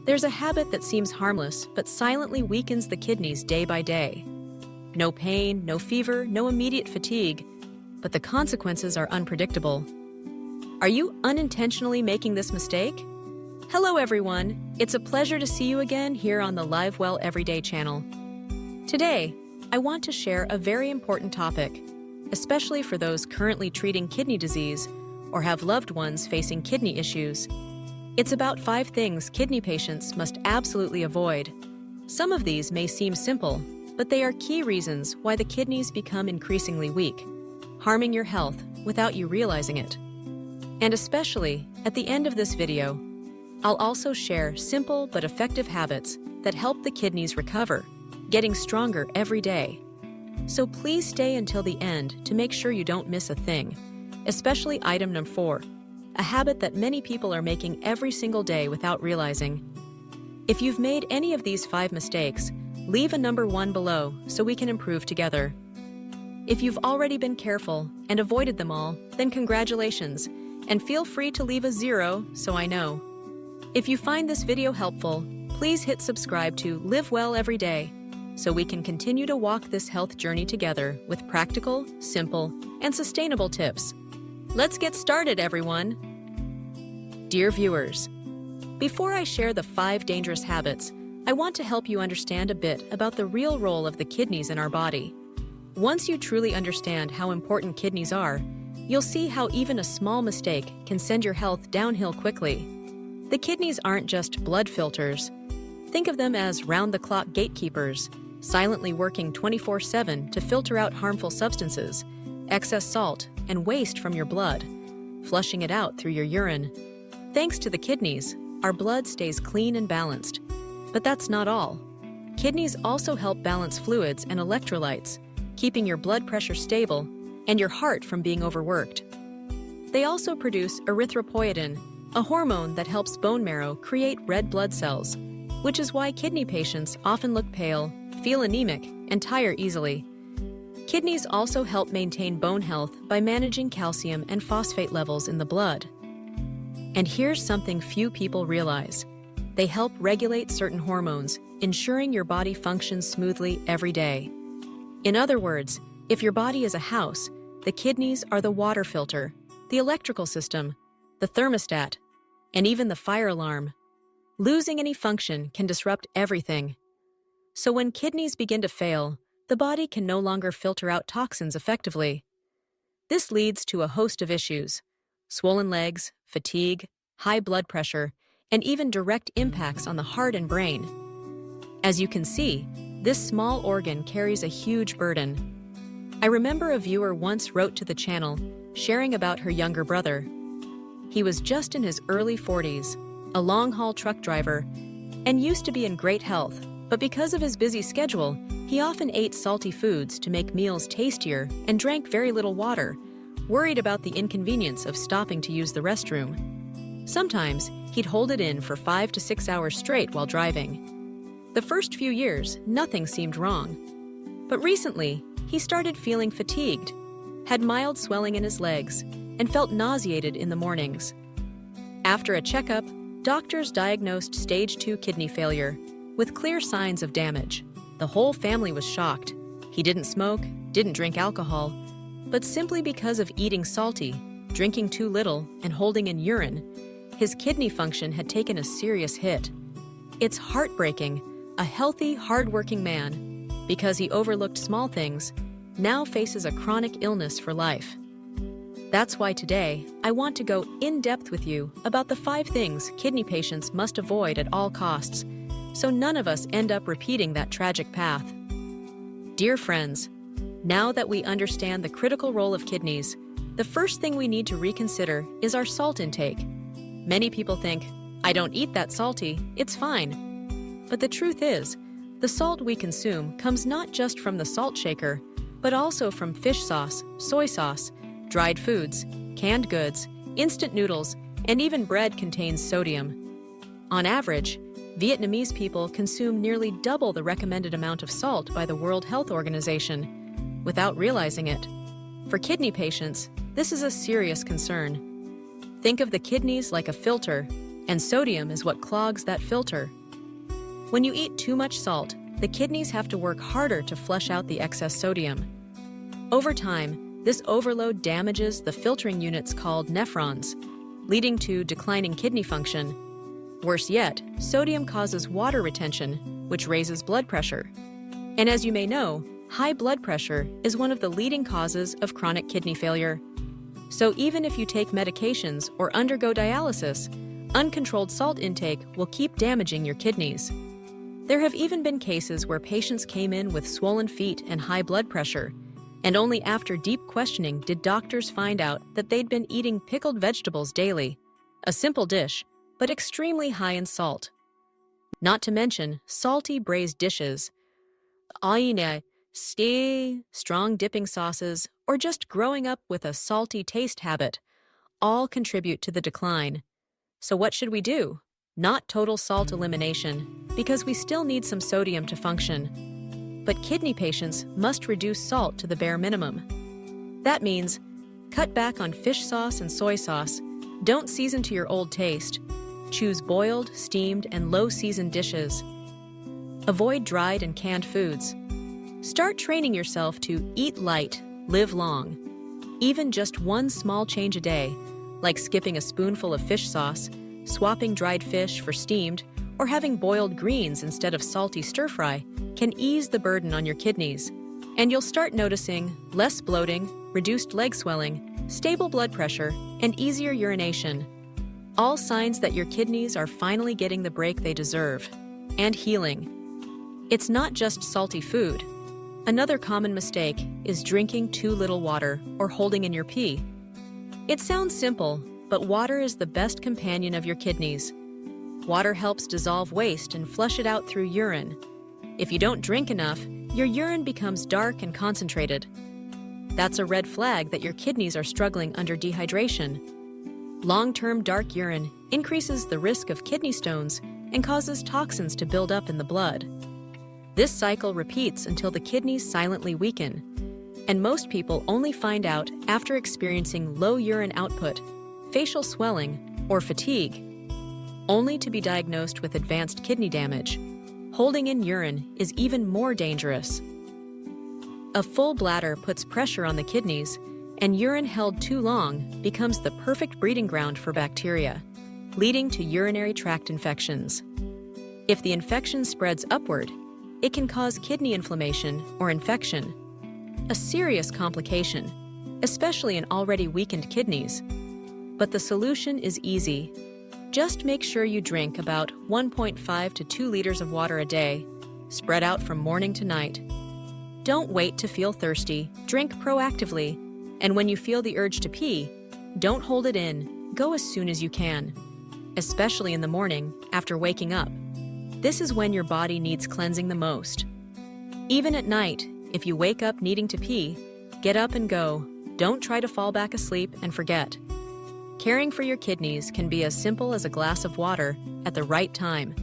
There's a habit that seems harmless but silently weakens the kidneys day by day. No pain, no fever, no immediate fatigue, but the consequences are unpredictable. Are you unintentionally making this mistake? Hello everyone, it's a pleasure to see you again here on the Live Well Everyday channel. Today, I want to share a very important topic, especially for those currently treating kidney disease or have loved ones facing kidney issues. It's about 5 things kidney patients must absolutely avoid. Some of these may seem simple, but they are key reasons why the kidneys become increasingly weak, harming your health without you realizing it. And especially at the end of this video, I'll also share simple but effective habits that help the kidneys recover, getting stronger every day. So please stay until the end to make sure you don't miss a thing, especially item number 4, a habit that many people are making every single day without realizing. If you've made any of these 5 mistakes, leave a number 1 below so we can improve together. If you've already been careful and avoided them all, then congratulations, and feel free to leave a 0 so I know. If you find this video helpful, please hit subscribe to Live Well Every Day so we can continue to walk this health journey together with practical, simple, and sustainable tips. Let's get started, everyone! Dear viewers, before I share the 5 dangerous habits, I want to help you understand a bit about the real role of the kidneys in our body. Once you truly understand how important kidneys are, you'll see how even a small mistake can send your health downhill quickly. The kidneys aren't just blood filters. Think of them as round-the-clock gatekeepers, silently working 24/7 to filter out harmful substances, excess salt, and waste from your blood, flushing it out through your urine. Thanks to the kidneys, our blood stays clean and balanced. But that's not all. Kidneys also help balance fluids and electrolytes, keeping your blood pressure stable and your heart from being overworked. They also produce erythropoietin, a hormone that helps bone marrow create red blood cells, which is why kidney patients often look pale, feel anemic, and tire easily. Kidneys also help maintain bone health by managing calcium and phosphate levels in the blood. And here's something few people realize. They help regulate certain hormones, ensuring your body functions smoothly every day. In other words, if your body is a house, the kidneys are the water filter, the electrical system, the thermostat, and even the fire alarm. Losing any function can disrupt everything. So when kidneys begin to fail, the body can no longer filter out toxins effectively. This leads to a host of issues: swollen legs, fatigue, high blood pressure, and even direct impacts on the heart and brain. As you can see, this small organ carries a huge burden. I remember a viewer once wrote to the channel, sharing about her younger brother. He was just in his early 40s, a long-haul truck driver, and used to be in great health, but because of his busy schedule, he often ate salty foods to make meals tastier and drank very little water, worried about the inconvenience of stopping to use the restroom. Sometimes, he'd hold it in for 5 to 6 hours straight while driving. The first few years, nothing seemed wrong. But recently, he started feeling fatigued, had mild swelling in his legs, and felt nauseated in the mornings. After a checkup, doctors diagnosed stage 2 kidney failure, with clear signs of damage. The whole family was shocked. He didn't smoke, didn't drink alcohol, but simply because of eating salty, drinking too little, and holding in urine, his kidney function had taken a serious hit. It's heartbreaking. A healthy, hard-working man, because he overlooked small things, now faces a chronic illness for life. That's why today, I want to go in-depth with you about the 5 things kidney patients must avoid at all costs, so none of us end up repeating that tragic path. Dear friends, now that we understand the critical role of kidneys, the first thing we need to reconsider is our salt intake. Many people think, I don't eat that salty, it's fine. But the truth is, the salt we consume comes not just from the salt shaker, but also from fish sauce, soy sauce, dried foods, canned goods, instant noodles, and even bread contains sodium. On average, Vietnamese people consume nearly double the recommended amount of salt by the World Health Organization, without realizing it. For kidney patients, this is a serious concern. Think of the kidneys like a filter, and sodium is what clogs that filter. When you eat too much salt, the kidneys have to work harder to flush out the excess sodium. Over time, this overload damages the filtering units called nephrons, leading to declining kidney function. Worse yet, sodium causes water retention, which raises blood pressure. And as you may know, high blood pressure is one of the leading causes of chronic kidney failure. So even if you take medications or undergo dialysis, uncontrolled salt intake will keep damaging your kidneys. There have even been cases where patients came in with swollen feet and high blood pressure, and only after deep questioning did doctors find out that they'd been eating pickled vegetables daily, a simple dish, but extremely high in salt. Not to mention salty braised dishes, strong dipping sauces, or just growing up with a salty taste habit, all contribute to the decline. So what should we do? Not total salt elimination, because we still need some sodium to function. But kidney patients must reduce salt to the bare minimum. That means cut back on fish sauce and soy sauce, don't season to your old taste, choose boiled, steamed, and low-seasoned dishes. Avoid dried and canned foods. Start training yourself to eat light, live long. Even just one small change a day, like skipping a spoonful of fish sauce, swapping dried fish for steamed, or having boiled greens instead of salty stir-fry, can ease the burden on your kidneys. And you'll start noticing less bloating, reduced leg swelling, stable blood pressure, and easier urination. All signs that your kidneys are finally getting the break they deserve. And healing. It's not just salty food. Another common mistake is drinking too little water or holding in your pee. It sounds simple, but water is the best companion of your kidneys. Water helps dissolve waste and flush it out through urine. If you don't drink enough, your urine becomes dark and concentrated. That's a red flag that your kidneys are struggling under dehydration. Long-term dark urine increases the risk of kidney stones and causes toxins to build up in the blood. This cycle repeats until the kidneys silently weaken, and most people only find out after experiencing low urine output, facial swelling, or fatigue, only to be diagnosed with advanced kidney damage. Holding in urine is even more dangerous. A full bladder puts pressure on the kidneys, and urine held too long becomes the perfect breeding ground for bacteria, leading to urinary tract infections. If the infection spreads upward, it can cause kidney inflammation or infection, a serious complication, especially in already weakened kidneys. But the solution is easy. Just make sure you drink about 1.5 to 2 liters of water a day, spread out from morning to night. Don't wait to feel thirsty, drink proactively, and when you feel the urge to pee, don't hold it in, go as soon as you can, especially in the morning after waking up. This is when your body needs cleansing the most. Even at night, if you wake up needing to pee, get up and go. Don't try to fall back asleep and forget. Caring for your kidneys can be as simple as a glass of water at the right time,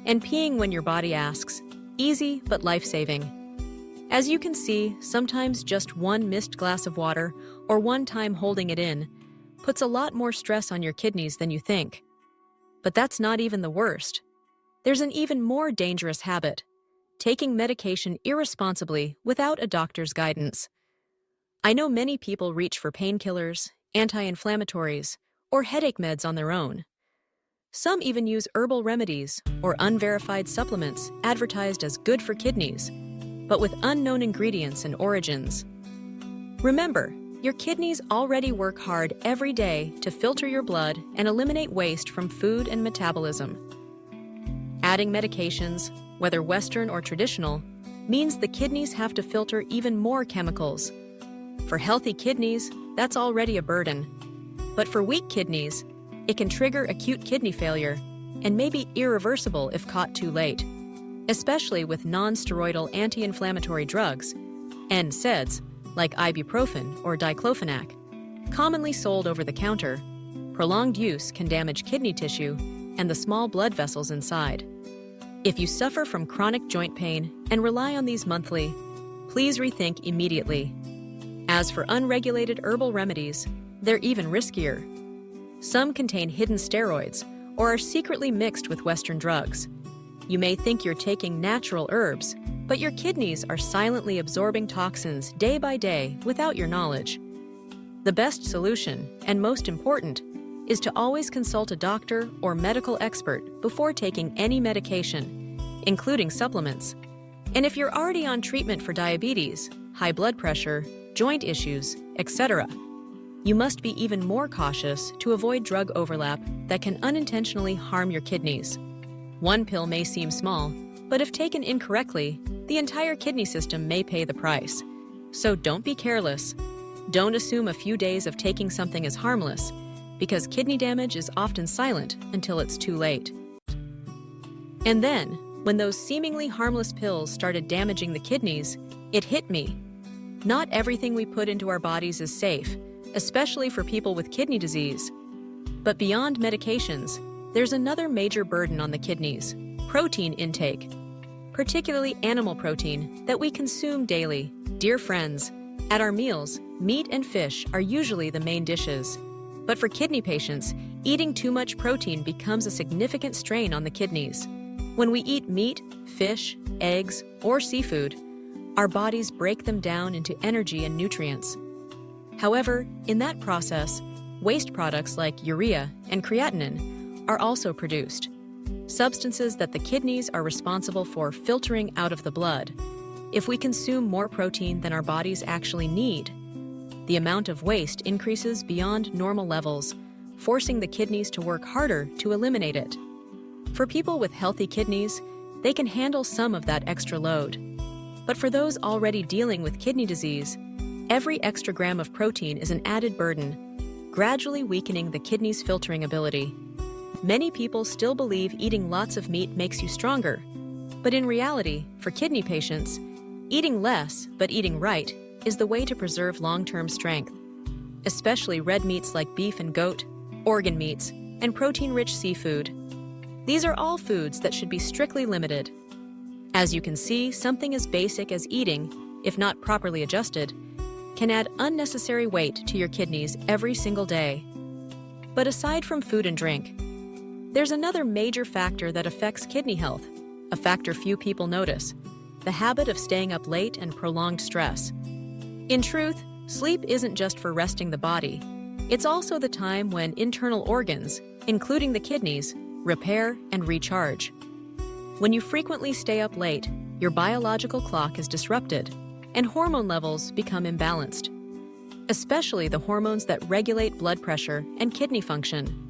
and peeing when your body asks. Easy but life-saving. As you can see, sometimes just one missed glass of water or one time holding it in puts a lot more stress on your kidneys than you think. But that's not even the worst. There's an even more dangerous habit: taking medication irresponsibly without a doctor's guidance. I know many people reach for painkillers, anti-inflammatories, or headache meds on their own. Some even use herbal remedies or unverified supplements advertised as good for kidneys, but with unknown ingredients and origins. Remember, your kidneys already work hard every day to filter your blood and eliminate waste from food and metabolism. Adding medications, whether Western or traditional, means the kidneys have to filter even more chemicals. For healthy kidneys, that's already a burden. But for weak kidneys, it can trigger acute kidney failure and may be irreversible if caught too late, especially with non-steroidal anti-inflammatory drugs, NSAIDs, like ibuprofen or diclofenac, commonly sold over the counter. Prolonged use can damage kidney tissue and the small blood vessels inside. If you suffer from chronic joint pain and rely on these monthly, please rethink immediately. As for unregulated herbal remedies, they're even riskier. Some contain hidden steroids or are secretly mixed with Western drugs. You may think you're taking natural herbs, but your kidneys are silently absorbing toxins day by day without your knowledge. The best solution, and most important, is to always consult a doctor or medical expert before taking any medication, including supplements. And if you're already on treatment for diabetes, high blood pressure, joint issues, etc., you must be even more cautious to avoid drug overlap that can unintentionally harm your kidneys. One pill may seem small, but if taken incorrectly, the entire kidney system may pay the price. So don't be careless. Don't assume a few days of taking something is harmless, because kidney damage is often silent until it's too late. And then, when those seemingly harmless pills started damaging the kidneys, it hit me. Not everything we put into our bodies is safe, especially for people with kidney disease. But beyond medications, there's another major burden on the kidneys: protein intake, particularly animal protein that we consume daily. Dear friends, at our meals, meat and fish are usually the main dishes. But for kidney patients, eating too much protein becomes a significant strain on the kidneys. When we eat meat, fish, eggs, or seafood, our bodies break them down into energy and nutrients. However, in that process, waste products like urea and creatinine are also produced, substances that the kidneys are responsible for filtering out of the blood. If we consume more protein than our bodies actually need, the amount of waste increases beyond normal levels, forcing the kidneys to work harder to eliminate it. For people with healthy kidneys, they can handle some of that extra load. But for those already dealing with kidney disease, every extra gram of protein is an added burden, gradually weakening the kidney's filtering ability. Many people still believe eating lots of meat makes you stronger, but in reality, for kidney patients, eating less but eating right is the way to preserve long-term strength. Especially red meats like beef and goat, organ meats, and protein-rich seafood. These are all foods that should be strictly limited. As you can see, something as basic as eating, if not properly adjusted, can add unnecessary weight to your kidneys every single day. But aside from food and drink, there's another major factor that affects kidney health, a factor few people notice: the habit of staying up late and prolonged stress. In truth, sleep isn't just for resting the body. It's also the time when internal organs, including the kidneys, repair and recharge. When you frequently stay up late, your biological clock is disrupted, and hormone levels become imbalanced, especially the hormones that regulate blood pressure and kidney function.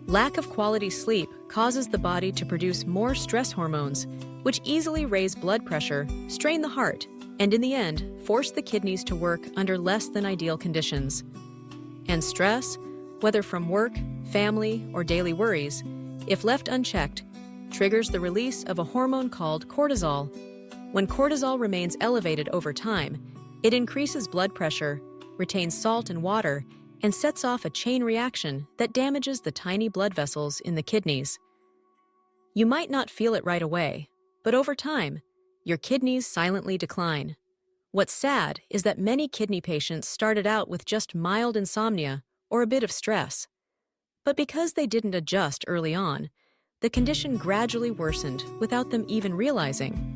Lack of quality sleep causes the body to produce more stress hormones, which easily raise blood pressure, strain the heart, and in the end, force the kidneys to work under less than ideal conditions. And stress, whether from work, family, or daily worries, if left unchecked, triggers the release of a hormone called cortisol. When cortisol remains elevated over time, it increases blood pressure, retains salt and water, and sets off a chain reaction that damages the tiny blood vessels in the kidneys. You might not feel it right away, but over time, your kidneys silently decline. What's sad is that many kidney patients started out with just mild insomnia or a bit of stress. But because they didn't adjust early on, the condition gradually worsened without them even realizing.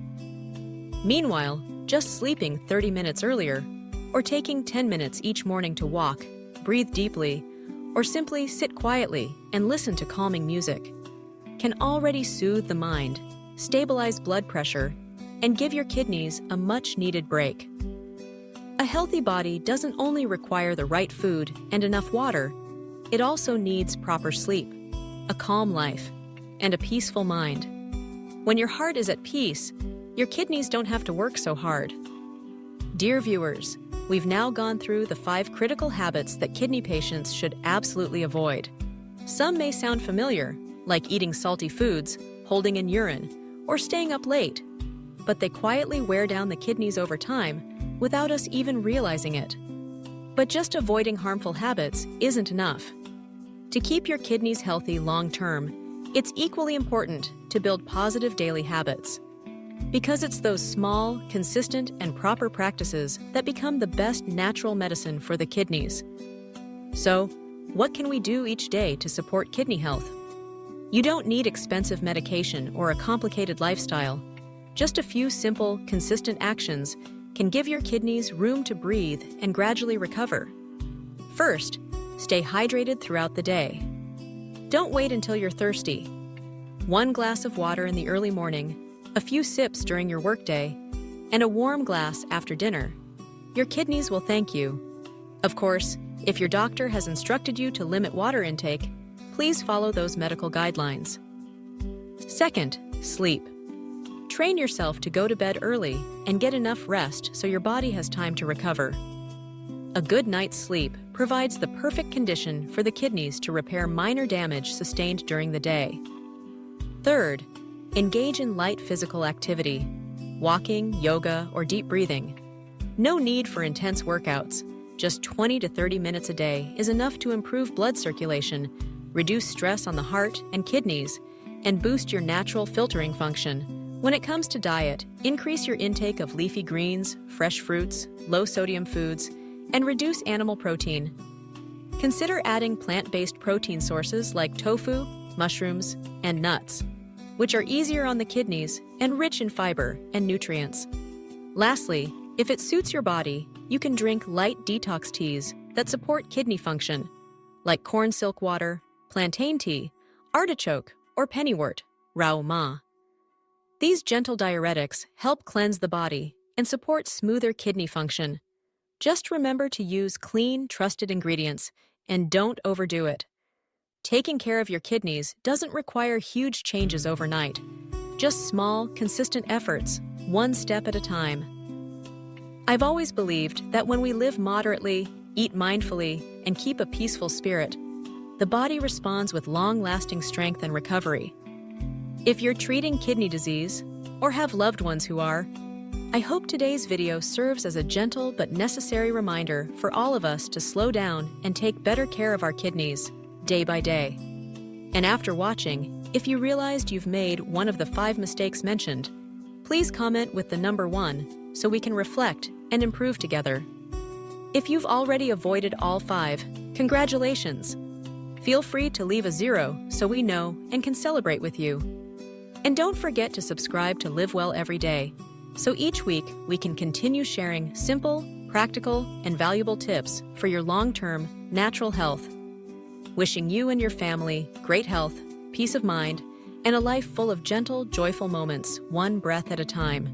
Meanwhile, just sleeping 30 minutes earlier, or taking 10 minutes each morning to walk, breathe deeply, or simply sit quietly and listen to calming music can already soothe the mind, stabilize blood pressure, and give your kidneys a much-needed break. A healthy body doesn't only require the right food and enough water, it also needs proper sleep, a calm life, and a peaceful mind. When your heart is at peace, your kidneys don't have to work so hard. Dear viewers, we've now gone through the 5 critical habits that kidney patients should absolutely avoid. Some may sound familiar, like eating salty foods, holding in urine, or staying up late, but they quietly wear down the kidneys over time without us even realizing it. But just avoiding harmful habits isn't enough. To keep your kidneys healthy long-term, it's equally important to build positive daily habits. Because it's those small, consistent, and proper practices that become the best natural medicine for the kidneys. So, what can we do each day to support kidney health? You don't need expensive medication or a complicated lifestyle. Just a few simple, consistent actions can give your kidneys room to breathe and gradually recover. First, stay hydrated throughout the day. Don't wait until you're thirsty. 1 glass of water in the early morning, a few sips during your workday, and a warm glass after dinner. Your kidneys will thank you. Of course, if your doctor has instructed you to limit water intake, please follow those medical guidelines. Second, sleep. Train yourself to go to bed early and get enough rest so your body has time to recover. A good night's sleep provides the perfect condition for the kidneys to repair minor damage sustained during the day. Third, engage in light physical activity, walking, yoga, or deep breathing. No need for intense workouts. Just 20 to 30 minutes a day is enough to improve blood circulation, reduce stress on the heart and kidneys, and boost your natural filtering function. When it comes to diet, increase your intake of leafy greens, fresh fruits, low-sodium foods, and reduce animal protein. Consider adding plant-based protein sources like tofu, mushrooms, and nuts, which are easier on the kidneys and rich in fiber and nutrients. Lastly, if it suits your body, you can drink light detox teas that support kidney function, like corn silk water, plantain tea, artichoke, or pennywort, rau ma. These gentle diuretics help cleanse the body and support smoother kidney function. Just remember to use clean, trusted ingredients and don't overdo it. Taking care of your kidneys doesn't require huge changes overnight. Just small, consistent efforts, one step at a time. I've always believed that when we live moderately, eat mindfully, and keep a peaceful spirit, the body responds with long-lasting strength and recovery. If you're treating kidney disease, or have loved ones who are, I hope today's video serves as a gentle but necessary reminder for all of us to slow down and take better care of our kidneys, day by day. And after watching, if you realized you've made one of the 5 mistakes mentioned, please comment with the number 1 so we can reflect and improve together. If you've already avoided all 5, congratulations! Feel free to leave a 0 so we know and can celebrate with you. And don't forget to subscribe to Live Well Every Day, so each week we can continue sharing simple, practical, and valuable tips for your long-term, natural health. Wishing you and your family great health, peace of mind, and a life full of gentle, joyful moments, one breath at a time.